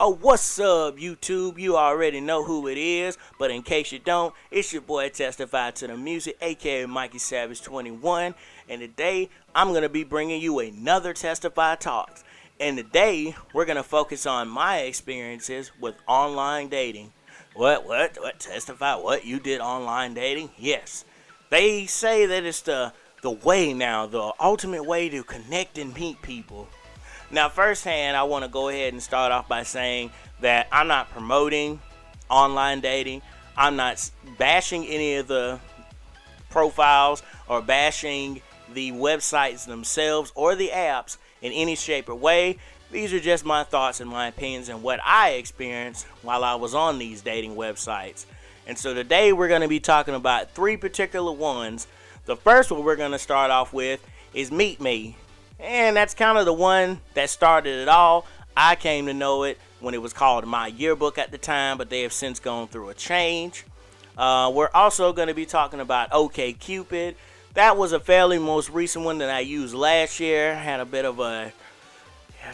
Oh, what's up, YouTube? You already know who it is, but in case you don't, it's your boy Testify to the Music, aka Mikey Savage 21, and today I'm going to be bringing you another Testify Talks. And today we're going to focus on my experiences with online dating. What, Testify? What, you did online dating? Yes. They say that it's the way now, the ultimate way to connect and meet people. Now, firsthand, I want to go ahead and start off by saying that I'm not promoting online dating. I'm not bashing any of the profiles or bashing the websites themselves or the apps in any shape or way. These are just my thoughts and my opinions and what I experienced while I was on these dating websites. And so today we're going to be talking about three particular ones. The first one we're going to start off with is MeetMe. And that's kind of the one that started it all. I came to know it when it was called My Yearbook at the time, but they have since gone through a change. We're also going to be talking about OkCupid. That was a fairly most recent one that I used last year. Had a bit of a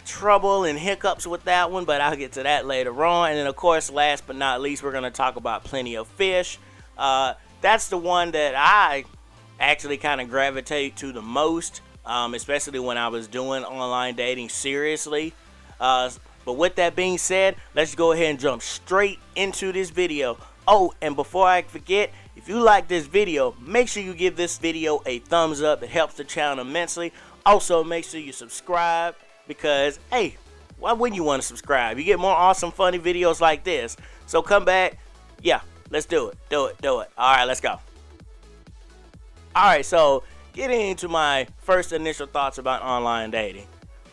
trouble and hiccups with that one, but I'll get to that later on. And then, of course, last but not least, we're going to talk about Plenty of Fish. That's the one that I actually kind of gravitate to the most. Especially when I was doing online dating seriously. But with that being said, let's go ahead and jump straight into this video. Oh, and before I forget, if you like this video, make sure you give this video a thumbs up. It helps the channel immensely. Also, make sure you subscribe because, hey, why wouldn't you want to subscribe? You get more awesome, funny videos like this. So come back. Yeah, let's do it. Do it. All right, let's go. All right, so getting into my first initial thoughts about online dating.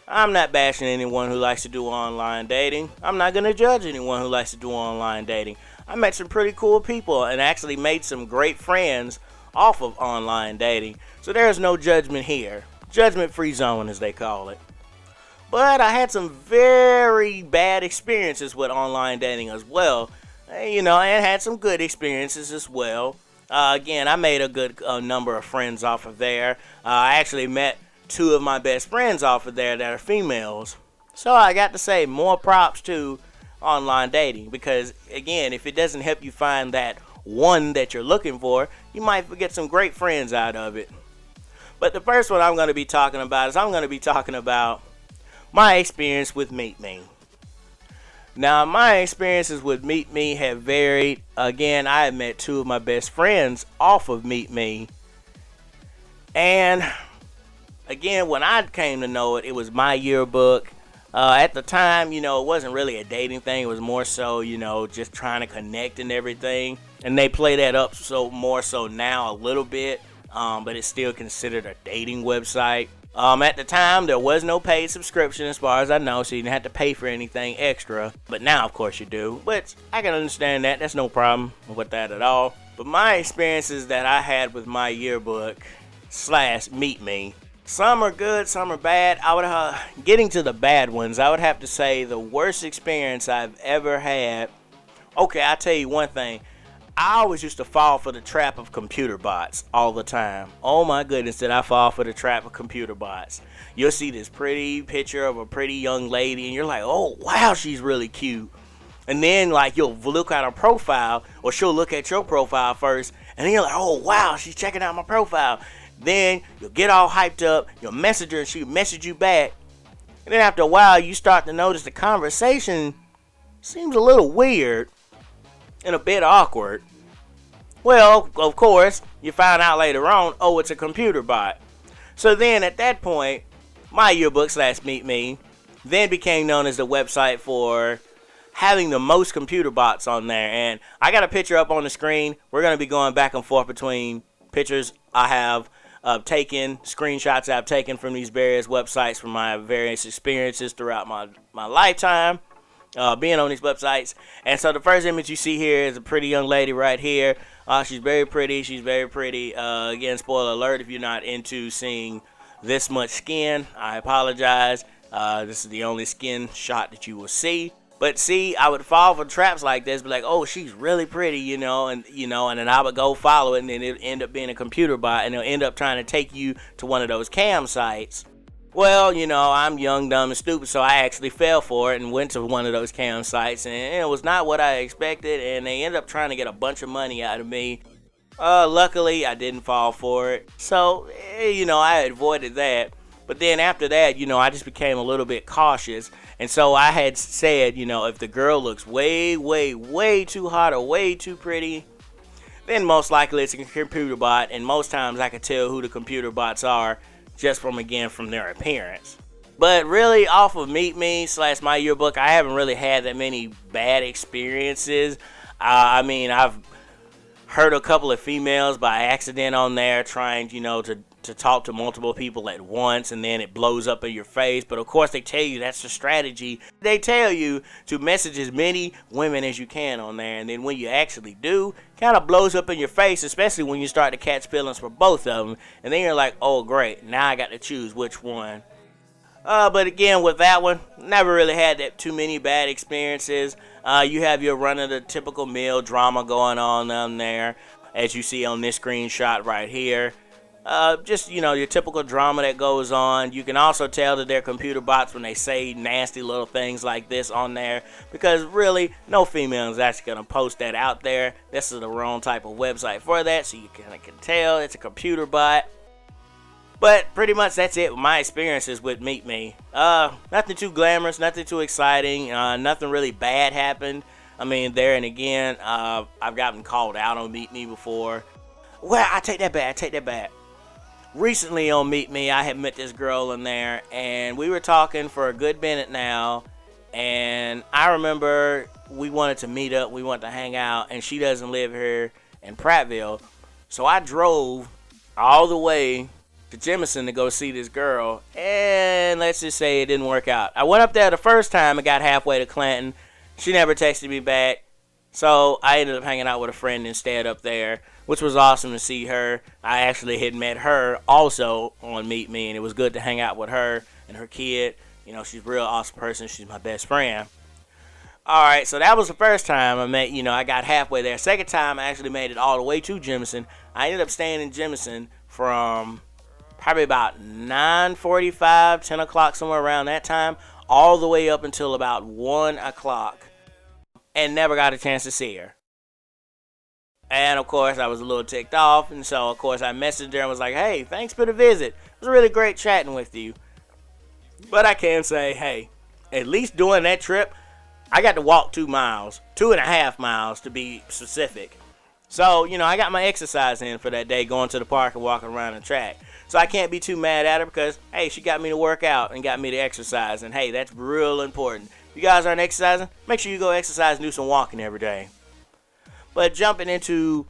I'm not bashing anyone who likes to do online dating. I'm not going to judge anyone who likes to do online dating. I met some pretty cool people and actually made some great friends off of online dating. So there's no judgment here. Judgment-free zone, as they call it. But I had some very bad experiences with online dating as well. And had some good experiences as well. Again, I made a good number of friends off of there. I actually met two of my best friends off of there that are females. So I got to say more props to online dating because, again, if it doesn't help you find that one that you're looking for, you might get some great friends out of it. But the first one I'm going to be talking about is my experience with MeetMe. Now, my experiences with MeetMe have varied. Again, I have met two of my best friends off of MeetMe. And, again, when I came to know it, it was my yearbook. At the time, it wasn't really a dating thing. It was more so, just trying to connect and everything. And they play that up more so now a little bit. But it's still considered a dating website. At the time, there was no paid subscription as far as I know, so you didn't have to pay for anything extra. But now, of course, you do. But I can understand that. That's no problem with that at all. But my experiences that I had with my yearbook / MeetMe, some are good, some are bad. Getting to the bad ones, I would have to say the worst experience I've ever had. Okay, I'll tell you one thing. I always used to fall for the trap of computer bots all the time. Oh my goodness, did I fall for the trap of computer bots. You'll see this pretty picture of a pretty young lady and you're like, oh wow, she's really cute. And then you'll look at her profile, or she'll look at your profile first, and then you're like, oh wow, she's checking out my profile. Then you'll get all hyped up, you'll message her and she'll message you back. And then after a while, you start to notice the conversation seems a little weird and a bit awkward. Well, of course, you find out later on, oh, it's a computer bot. So then at that point, my yearbook / MeetMe then became known as the website for having the most computer bots on there. And I got a picture up on the screen. We're going to be going back and forth between pictures I have taken, screenshots I've taken from these various websites from my various experiences throughout my lifetime. Being on these websites. And so the first image you see here is a pretty young lady right here. She's very pretty. Again, spoiler alert, if you're not into seeing this much skin, I apologize. This is the only skin shot that you will see. But see, I would fall for traps like this, be like, oh, she's really pretty, and then I would go follow it, and then it would end up being a computer bot, and it'll end up trying to take you to one of those cam sites. Well, I'm young, dumb, and stupid, so I actually fell for it and went to one of those campsites, and it was not what I expected, and they ended up trying to get a bunch of money out of me. Luckily, I didn't fall for it, so, I avoided that. But then after that, I just became a little bit cautious, and so I had said, if the girl looks way, way, way too hot or way too pretty, then most likely it's a computer bot, and most times I can tell who the computer bots are just from their appearance. But really, off of MeetMe / My Yearbook, I haven't really had that many bad experiences. I've heard a couple of females by accident on there trying, to talk to multiple people at once, and then it blows up in your face. But of course, they tell you that's the strategy. They tell you to message as many women as you can on there, and then when you actually do, kind of blows up in your face, especially when you start to catch feelings for both of them, and then you're like, oh great, now I got to choose which one. But again, with that one, never really had that too many bad experiences. You have your run of the typical male drama going on there, as you see on this screenshot right here. Just, your typical drama that goes on. You can also tell that they're computer bots when they say nasty little things like this on there, because really, no female is actually going to post that out there. This is the wrong type of website for that, so you kind of can tell it's a computer bot. But pretty much that's it with my experiences with MeetMe. Nothing too glamorous, nothing too exciting, nothing really bad happened. There and again, I've gotten called out on MeetMe before. Well, I take that back. Recently on MeetMe, I had met this girl in there, and we were talking for a good minute now, and I remember we wanted to meet up, we wanted to hang out, and she doesn't live here in Prattville, so I drove all the way to Jemison to go see this girl, and let's just say it didn't work out. I went up there the first time and got halfway to Clanton. She never texted me back, so I ended up hanging out with a friend instead up there, which was awesome to see her. I actually had met her also on MeetMe, and it was good to hang out with her and her kid. She's a real awesome person. She's my best friend. Alright, so that was the first time I met, I got halfway there. Second time, I actually made it all the way to Jemison. I ended up staying in Jemison from probably about 9:45, 10 o'clock, somewhere around that time, all the way up until about 1 o'clock, and never got a chance to see her. And of course, I was a little ticked off, and so of course I messaged her and was like, hey, thanks for the visit. It was really great chatting with you. But I can say, hey, at least during that trip, I got to walk 2 miles, 2.5 miles to be specific. So, I got my exercise in for that day, going to the park and walking around the track. So I can't be too mad at her because, hey, she got me to work out and got me to exercise. And hey, that's real important. If you guys aren't exercising, make sure you go exercise and do some walking every day. But jumping into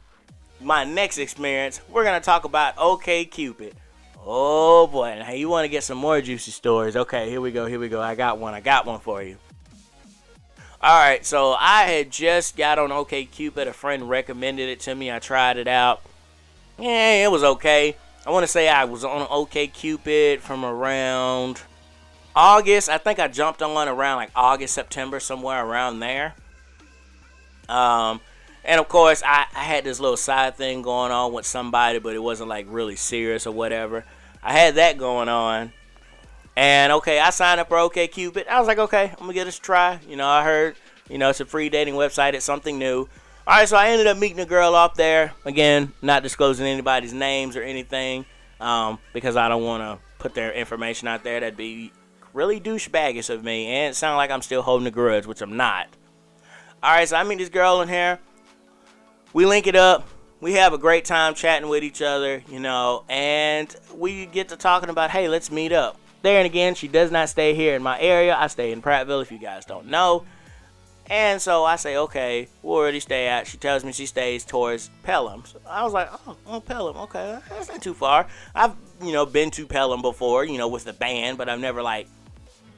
my next experience, we're going to talk about OkCupid. Oh boy, now you want to get some more juicy stories. Okay, here we go. I got one for you. Alright, so I had just got on OkCupid. A friend recommended it to me. I tried it out. Yeah, it was okay. I want to say I was on OkCupid from around August. I think I jumped on around like August, September, somewhere around there. And of course, I had this little side thing going on with somebody, but it wasn't like really serious or whatever. I had that going on. And okay, I signed up for OkCupid. I was like, okay, I'm going to give this a try. I heard, it's a free dating website. It's something new. All right, so I ended up meeting a girl up there. Again, not disclosing anybody's names or anything because I don't want to put their information out there. That'd be really douchebaggish of me. And it sounds like I'm still holding a grudge, which I'm not. All right, so I meet this girl in here. We link it up. We have a great time chatting with each other, and we get to talking about, hey, let's meet up. There and again, she does not stay here in my area. I stay in Prattville, if you guys don't know. And so I say, okay, where do you stay at? She tells me she stays towards Pelham. So I was like, oh, Pelham, okay, that's not too far. I've, been to Pelham before, with the band, but I've never,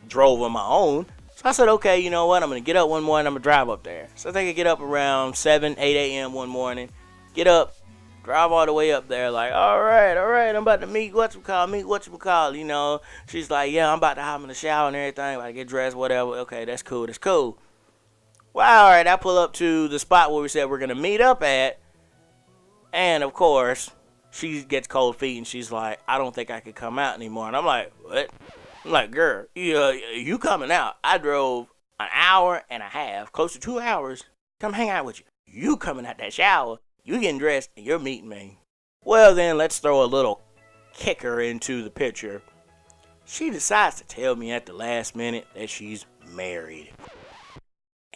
drove on my own. So I said, okay, you know what? I'm going to get up one morning. I'm going to drive up there. So I think I get up around 7, 8 a.m. one morning. Get up, drive all the way up there. Like, all right. I'm about to meet whatchamacallit. She's like, yeah, I'm about to hop in the shower and everything. About to get dressed, whatever. Okay, that's cool. Well, all right, I pull up to the spot where we said we're going to meet up at. And, of course, she gets cold feet and she's like, I don't think I could come out anymore. And I'm like, what? I'm like, girl, you coming out. I drove an hour and a half, close to 2 hours, come hang out with you. You coming out that shower, you getting dressed, and you're meeting me. Well, then let's throw a little kicker into the picture. She decides to tell me at the last minute that she's married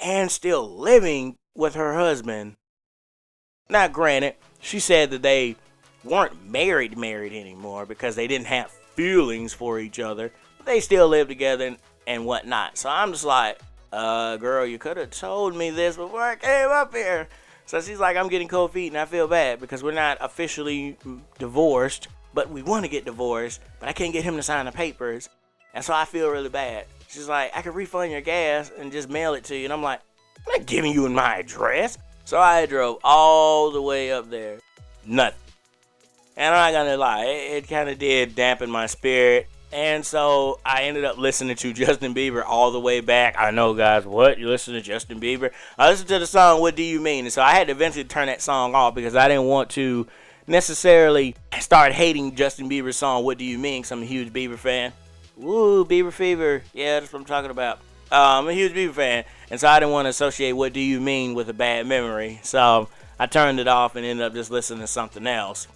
and still living with her husband. Now, granted, she said that they weren't married anymore because they didn't have feelings for each other. But they still live together and whatnot. So I'm just like, girl, you could have told me this before I came up here. So she's like, I'm getting cold feet and I feel bad because we're not officially divorced, but we want to get divorced, but I can't get him to sign the papers. And so I feel really bad. She's like, I could refund your gas and just mail it to you. And I'm like, I'm not giving you my address. So I drove all the way up there. Nothing. And I'm not gonna lie, it kind of did dampen my spirit. And so I ended up listening to Justin Bieber all the way back. I know, guys, what? You listen to Justin Bieber? I listened to the song, What Do You Mean? And so I had to eventually turn that song off because I didn't want to necessarily start hating Justin Bieber's song, What Do You Mean? Because I'm a huge Bieber fan. Woo, Bieber fever. Yeah, that's what I'm talking about. I'm a huge Bieber fan. And so I didn't want to associate What Do You Mean with a bad memory. So I turned it off and ended up just listening to something else.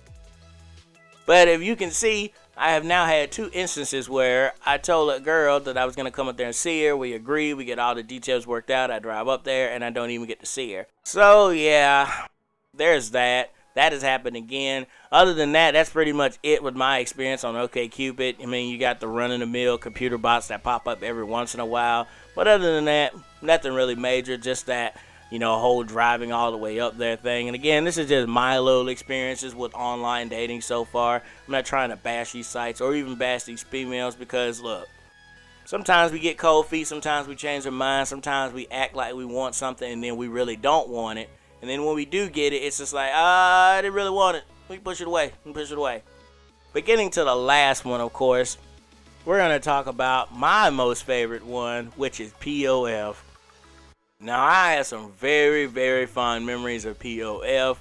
But if you can see, I have now had 2 instances where I told a girl that I was going to come up there and see her. We agree. We get all the details worked out. I drive up there and I don't even get to see her. So, yeah, there's that. That has happened again. Other than that, that's pretty much it with my experience on OkCupid. I mean, you got the run-of-the-mill computer bots that pop up every once in a while. But other than that, nothing really major. Just that, whole driving all the way up there thing. And again, this is just my little experiences with online dating so far. I'm not trying to bash these sites or even bash these females because, look, sometimes we get cold feet. Sometimes we change our mind. Sometimes we act like we want something and then we really don't want it. And then when we do get it, it's just like, I didn't really want it. We push it away. But getting to the last one, of course, we're going to talk about my most favorite one, which is POF. Now, I have some very, very fond memories of POF.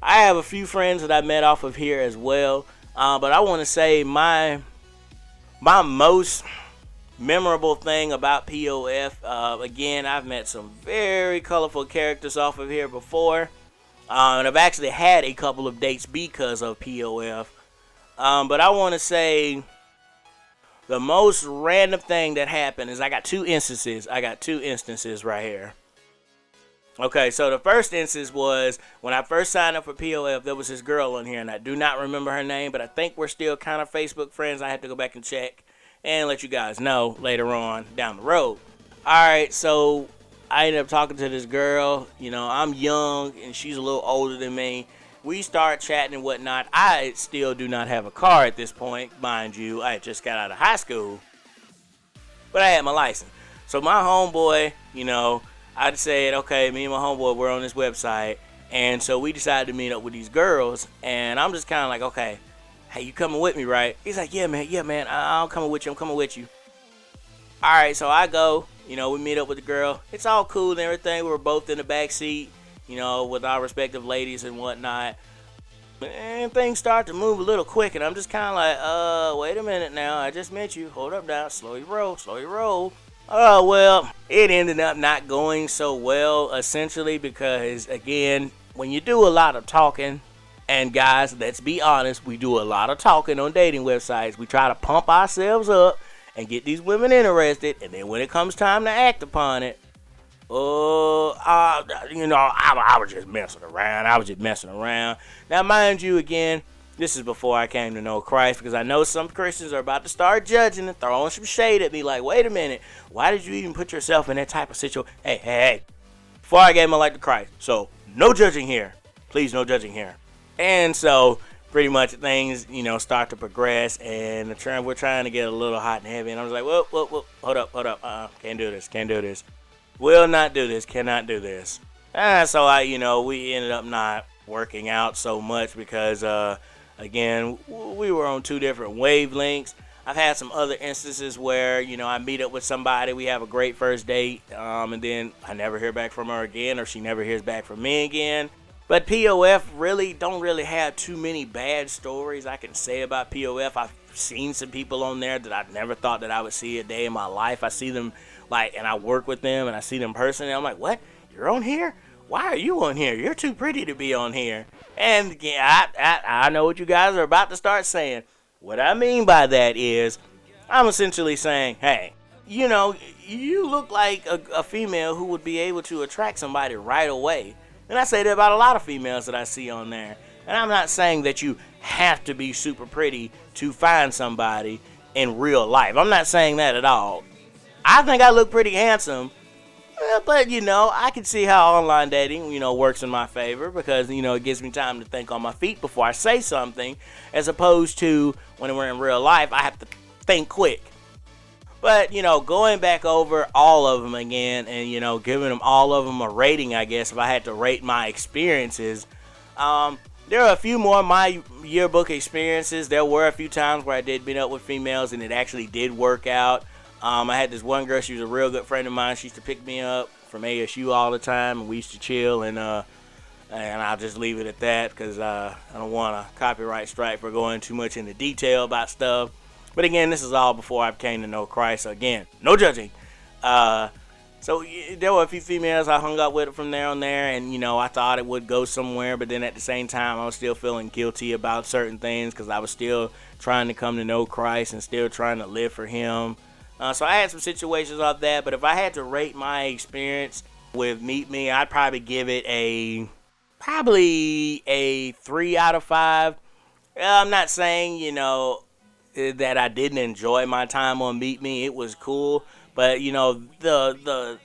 I have a few friends that I met off of here as well. But I want to say my most memorable thing about POF, again, I've met some very colorful characters off of here before, and I've actually had a couple of dates because of POF, but I want to say the most random thing that happened is I got two instances right here. Okay, so the first instance was when I first signed up for POF, there was this girl on here, and I do not remember her name, but I think we're still kind of Facebook friends. I have to go back and check and let you guys know later on down the road. Alright, so I ended up talking to this girl. I'm young and she's a little older than me. We start chatting and whatnot. I still do not have a car at this point, mind you. I just got out of high school, but I had my license. So my homeboy, I said, okay, me and my homeboy, we're on this website. And so we decided to meet up with these girls. And I'm just kind of like, okay, hey, you coming with me, right? He's like, yeah, man, I'm coming with you. All right, so I go, we meet up with the girl. It's all cool and everything. We were both in the back seat, with our respective ladies and whatnot. And things start to move a little quick. And I'm just kind of like, wait a minute now. I just met you. Hold up now. Slow your roll. Oh, well, it ended up not going so well, essentially, because, again, when you do a lot of talking, and guys, let's be honest, we do a lot of talking on dating websites. We try to pump ourselves up and get these women interested, and then when it comes time to act upon it, I was just messing around. Now, mind you, again, this is before I came to know Christ, because I know some Christians are about to start judging and throwing some shade at me like, wait a minute, why did you even put yourself in that type of situation? Hey, before I gave my life to Christ, so no judging here. Please, no judging here. And so, pretty much things, start to progress, and we're trying to get a little hot and heavy, and I was like, whoa, hold up, can't do this. Will not do this, cannot do this. So we ended up not working out so much because, again, we were on two different wavelengths. I've had some other instances where, I meet up with somebody, we have a great first date, and then I never hear back from her again, or she never hears back from me again. But POF really don't really have too many bad stories I can say about POF. I've seen some people on there that I never thought that I would see a day in my life. I see them and I work with them and I see them personally. I'm like, what? You're on here? Why are you on here? You're too pretty to be on here. And yeah, I know what you guys are about to start saying. What I mean by that is I'm essentially saying, hey, you look like a female who would be able to attract somebody right away. And I say that about a lot of females that I see on there. And I'm not saying that you have to be super pretty to find somebody in real life. I'm not saying that at all. I think I look pretty handsome. But, I can see how online dating, works in my favor because, it gives me time to think on my feet before I say something, as opposed to when we're in real life, I have to think quick. But, going back over all of them again and, giving them all of them a rating, I guess, if I had to rate my experiences, there are a few more of my yearbook experiences. There were a few times where I did meet up with females and it actually did work out. I had this one girl, she was a real good friend of mine. She used to pick me up from ASU all the time, and we used to chill, and I'll just leave it at that because I don't want a copyright strike for going too much into detail about stuff. But again, this is all before I came to know Christ. So again, no judging. So there were a few females I hung up with from there on there, and I thought it would go somewhere, but then at the same time I was still feeling guilty about certain things because I was still trying to come to know Christ and still trying to live for Him. So I had some situations of that, but if I had to rate my experience with MeetMe, I'd probably give it a 3 out of 5. I'm not saying that I didn't enjoy my time on MeetMe. It was cool, but the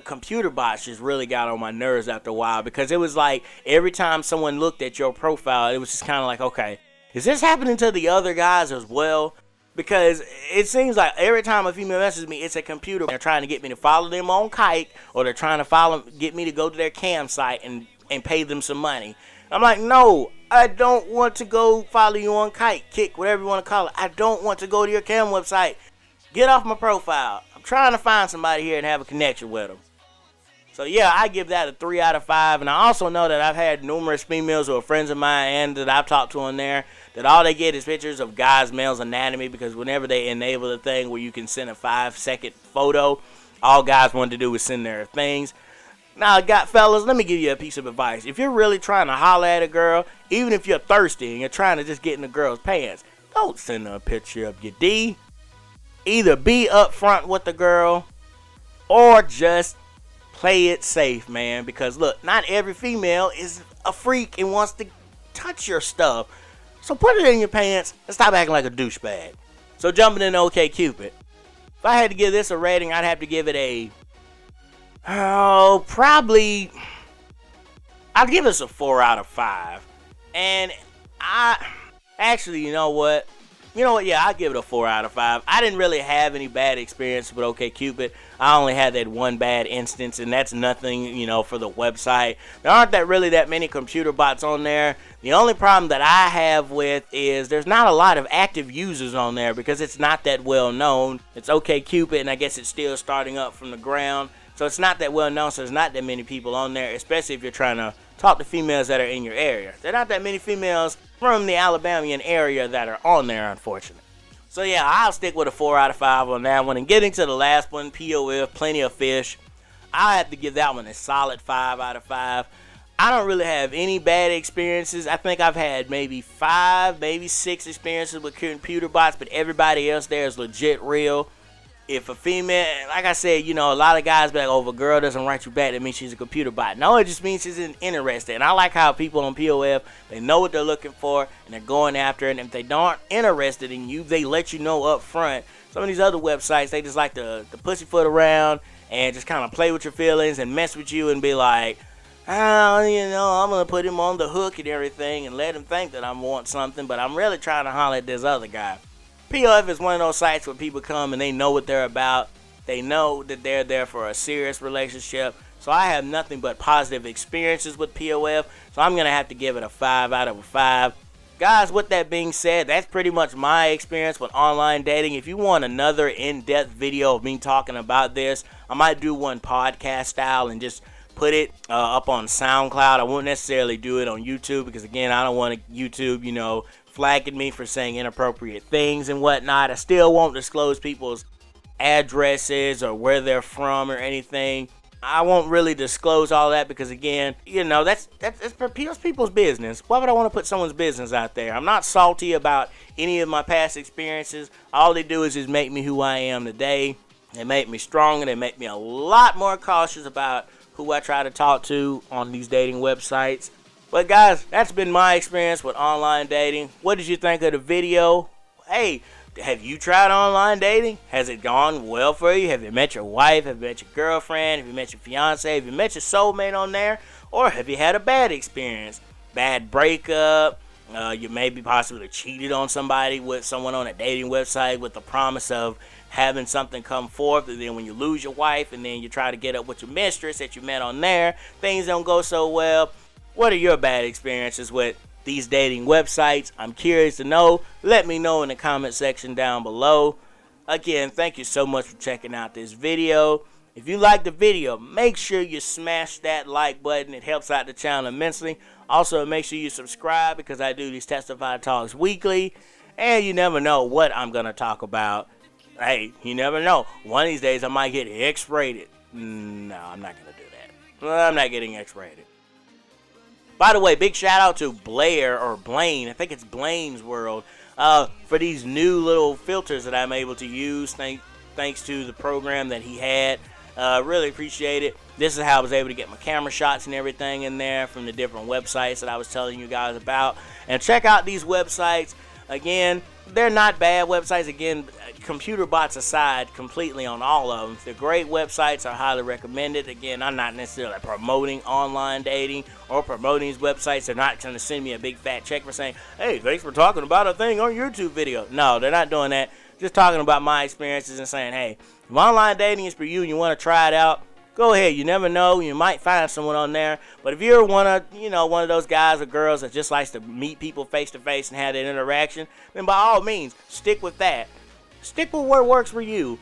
computer bots just really got on my nerves after a while because it was like every time someone looked at your profile, it was just kind of like, okay, is this happening to the other guys as well? Because it seems like every time a female messages me, it's a computer. They're trying to get me to follow them on Kite, or they're trying to get me to go to their campsite and pay them some money. I'm like, no, I don't want to go follow you on Kite, Kick, whatever you want to call it. I don't want to go to your cam website. Get off my profile. I'm trying to find somebody here and have a connection with them. So yeah, I give that a 3 out of 5. And I also know that I've had numerous females who are friends of mine and that I've talked to on there that all they get is pictures of guys' males' anatomy, because whenever they enable the thing where you can send a 5-second photo, all guys want to do is send their things. Now, fellas, let me give you a piece of advice. If you're really trying to holler at a girl, even if you're thirsty and you're trying to just get in the girl's pants, don't send her a picture of your D. Either be upfront with the girl or just play it safe, man. Because look, not every female is a freak and wants to touch your stuff. So put it in your pants and stop acting like a douchebag. So jumping in OkCupid. If I had to give this a rating, I'd have to give it I'd give this a 4 out of 5. And you know what? Yeah, I'd give it a 4 out of 5. I didn't really have any bad experience with OkCupid. I only had that one bad instance, and that's nothing, for the website. There aren't really that many computer bots on there. The only problem that I have with is there's not a lot of active users on there because it's not that well known. It's OkCupid, and I guess it's still starting up from the ground. So it's not that well known, so there's not that many people on there, especially if you're trying to talk to females that are in your area. There are not that many females from the Alabamian area that are on there, unfortunately. So yeah, I'll stick with a 4 out of 5 on that one. And getting to the last one, POF, Plenty of Fish, I have to give that one a solid 5 out of 5. I don't really have any bad experiences. I think I've had maybe 5, maybe 6 experiences with computer bots, but everybody else there is legit real. If a female, like I said, a lot of guys be like, oh, if a girl doesn't write you back, that means she's a computer bot. No, it just means she's interested. And I like how people on POF, they know what they're looking for, and they're going after it. And if they aren't interested in you, they let you know up front. Some of these other websites, they just like to pussyfoot around and just kind of play with your feelings and mess with you and be like, I'm going to put him on the hook and everything and let him think that I want something, but I'm really trying to holler at this other guy. POF is one of those sites where people come and they know what they're about. They know that they're there for a serious relationship. So I have nothing but positive experiences with POF. So I'm going to have to give it a 5 out of 5. Guys, with that being said, that's pretty much my experience with online dating. If you want another in-depth video of me talking about this, I might do one podcast style and just put it up on SoundCloud. I won't necessarily do it on YouTube because, again, I don't want YouTube, flagging me for saying inappropriate things and whatnot. I still won't disclose people's addresses or where they're from or anything. I won't really disclose all that because, again, that's people's business. Why would I want to put someone's business out there? I'm not salty about any of my past experiences. All they do is just make me who I am today. They make me stronger. They make me a lot more cautious about who I try to talk to on these dating websites. But guys, that's been my experience with online dating. What did you think of the video? Hey, have you tried online dating? Has it gone well for you? Have you met your wife? Have you met your girlfriend? Have you met your fiance? Have you met your soulmate on there? Or have you had a bad experience? Bad breakup? You maybe possibly cheated on somebody with someone on a dating website with the promise of having something come forth, and then when you lose your wife and then you try to get up with your mistress that you met on there, things don't go so well. What are your bad experiences with these dating websites? I'm curious to know. Let me know in the comment section down below. Again, thank you so much for checking out this video. If you like the video, make sure you smash that like button. It helps out the channel immensely. Also, make sure you subscribe because I do these Testify Talks weekly, and you never know what I'm going to talk about. Hey, you never know. One of these days I might get X-rated. No, I'm not going to do that. I'm not getting X-rated. By the way, big shout out to Blair or Blaine. I think it's Blaine's World. For these new little filters that I'm able to use thanks to the program that he had. Really appreciate it. This is how I was able to get my camera shots and everything in there from the different websites that I was telling you guys about. And check out these websites. Again, they're not bad websites. Again, computer bots aside completely on all of them. They're great websites. I highly recommend it. Again, I'm not necessarily promoting online dating or promoting these websites. They're not going to send me a big fat check for saying, hey, thanks for talking about a thing on YouTube video. No, they're not doing that. Just talking about my experiences and saying, hey, if online dating is for you and you want to try it out, go ahead. You never know. You might find someone on there. But if you're one of those guys or girls that just likes to meet people face to face and have that interaction, then by all means, stick with that. Stick with what works for you.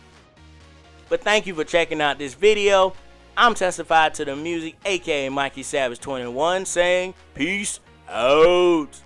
But thank you for checking out this video. I'm Testify to the Music, aka Mikey Savage 21, saying peace out.